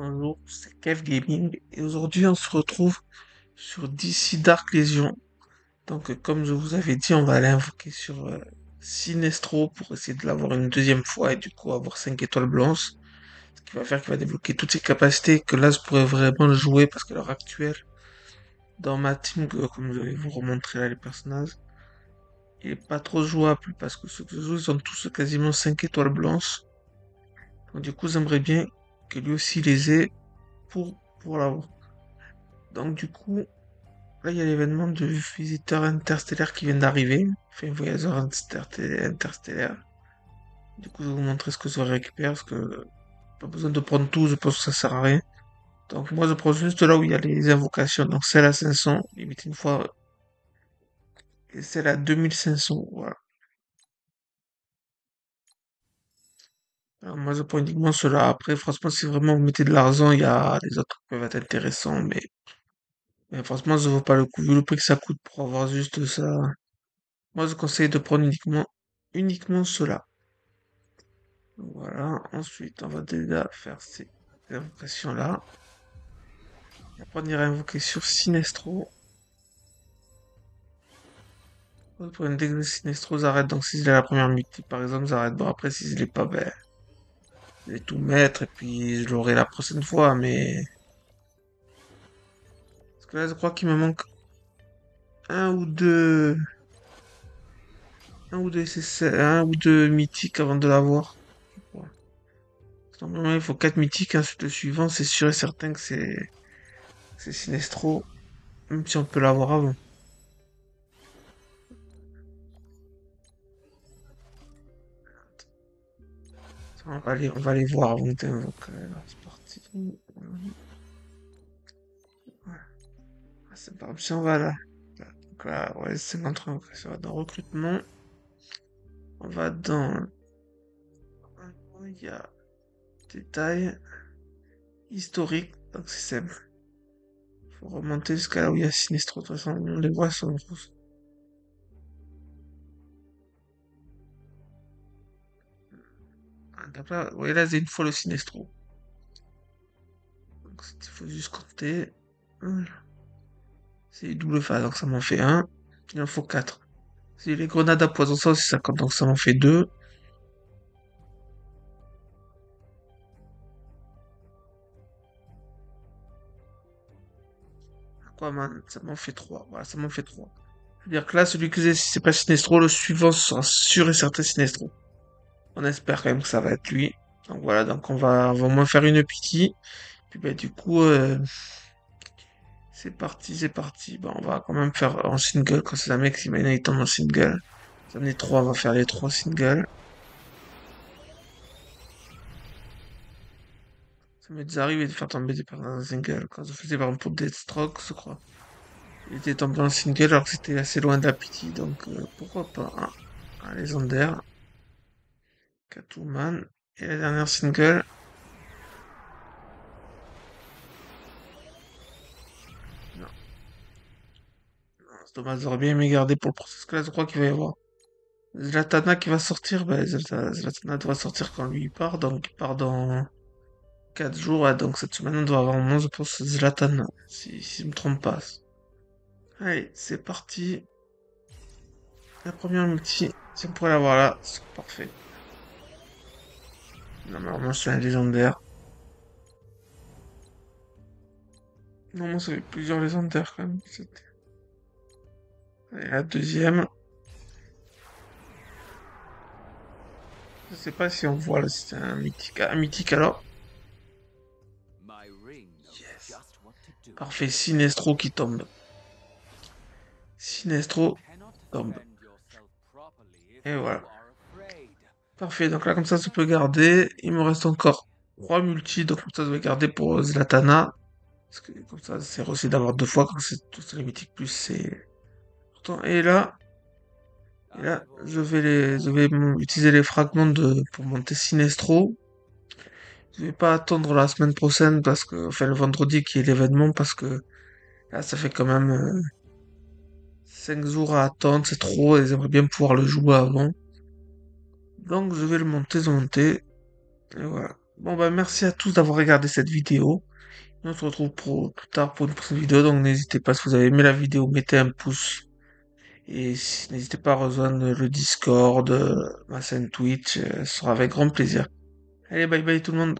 Bonjour, c'est Kev Gaming et aujourd'hui on se retrouve sur DC Dark Legion. Donc comme je vous avais dit, on va aller invoquer sur Sinestro pour essayer de l'avoir une deuxième fois et du coup avoir 5 étoiles blanches. Ce qui va faire qu'il va débloquer toutes ses capacités que là je pourrais vraiment le jouer parce qu'à l'heure actuelle, dans ma team, comme je vais vous remontrer là les personnages, il est pas trop jouable parce que ceux que je joue ils ont tous quasiment 5 étoiles blanches. Donc du coup j'aimerais bien que lui aussi les ait pour l'avoir. Donc du coup, là, il y a l'événement de visiteur interstellaire qui vient d'arriver. Enfin, voyageur interstellaire. Du coup, je vais vous montrer ce que je récupère, parce que pas besoin de prendre tout, je pense que ça sert à rien. Donc moi, je prends juste là où il y a les invocations. Donc celle à 500, limite une fois, et celle à 2500, voilà. Alors, moi, je prends uniquement cela. Après, franchement, si vraiment vous mettez de l'argent, il y a les autres qui peuvent être intéressants, mais franchement, ça vaut pas le coup, vu le prix que ça coûte pour avoir juste ça. Moi, je conseille de prendre uniquement cela. Voilà, ensuite on va déjà faire ces invocations-là. Après on ira invoquer sur Sinestro. Pour une dès que Sinestro s'arrête, donc si c'est la première multi par exemple, j'arrête. Bon après si je l'ai pas, ben je vais tout mettre et puis je l'aurai la prochaine fois, mais. Parce que là je crois qu'il me manque un ou deux. Un ou deux SSL, un ou deux mythiques avant de l'avoir. Ouais. Normalement il faut 4 mythiques, ensuite le suivant, c'est sûr et certain que c'est Sinestro, même si on peut l'avoir avant. On va aller voir avant que t'invoques. Alors, c'est parti. Ouais. Ah, c'est parti, on va là. Donc là, ouais, c'est notre invocation. On va dans recrutement. On va dans. Il y a détails historiques. Donc c'est simple. Faut remonter jusqu'à là où il y a Sinestro. De toute façon, on les voit sur le rouge. Donc là, ouais, là, c'est une fois le Sinestro. Donc il faut juste compter. Voilà. C'est double phase, donc ça m'en fait un. Il en faut 4. Si les grenades à poison, ça aussi ça compte, donc ça m'en fait 2. Aquaman, ça m'en fait 3. Voilà, ça m'en fait 3. C'est-à-dire que là, celui que j'ai, si c'est pas Sinestro, le suivant sera sûr et certain Sinestro. On espère quand même que ça va être lui. Donc voilà, donc on va au moins faire une pity. Puis bah du coup, c'est parti, c'est parti. Bah on va quand même faire en single, quand c'est un mec, si maintenant il tombe en single. Ça en est 3, on va faire les 3 singles. Ça m'est déjà arrivé de faire tomber des personnes en single. Quand je faisais par exemple pour Deathstroke, je crois. Il était tombé en single alors que c'était assez loin de la pity, donc pourquoi pas, hein. Un légendaire, Catwoman. Et la dernière single, non, non, c'est dommage, j'aurais bien aimé garder pour le process que là, je crois qu'il va y avoir Zlatana qui va sortir. Bah, Zlatana doit sortir quand lui il part, donc il part dans 4 jours, ouais, donc cette semaine on doit avoir au moins, je pense, Zlatana, si je me trompe pas. Allez, c'est parti. La première multi, si on pourrait l'avoir là, c'est parfait. Non, normalement c'est un légendaire. Normalement ça fait plusieurs légendaires quand même. Allez, la deuxième. Je sais pas si on voit là si c'est un mythique. Ah, un mythique alors. Yes. Parfait, Sinestro qui tombe. Sinestro tombe. Et voilà. Parfait, donc là comme ça peut garder. Il me reste encore 3 multis, donc comme ça je vais garder pour Zlatana. Parce que comme ça c'est aussi d'avoir 2 fois quand c'est tous les mythiques plus c'est important. Et là, je vais utiliser les fragments pour monter Sinestro. Je vais pas attendre la semaine prochaine parce que, enfin le vendredi qui est l'événement parce que là ça fait quand même 5 jours à attendre, c'est trop et j'aimerais bien pouvoir le jouer avant. Donc je vais le monter, et voilà. Bon bah merci à tous d'avoir regardé cette vidéo. On se retrouve pour plus tard pour une prochaine vidéo, donc n'hésitez pas si vous avez aimé la vidéo, mettez un pouce. Et n'hésitez pas à rejoindre le Discord, ma chaîne Twitch, ce sera avec grand plaisir. Allez, bye bye tout le monde.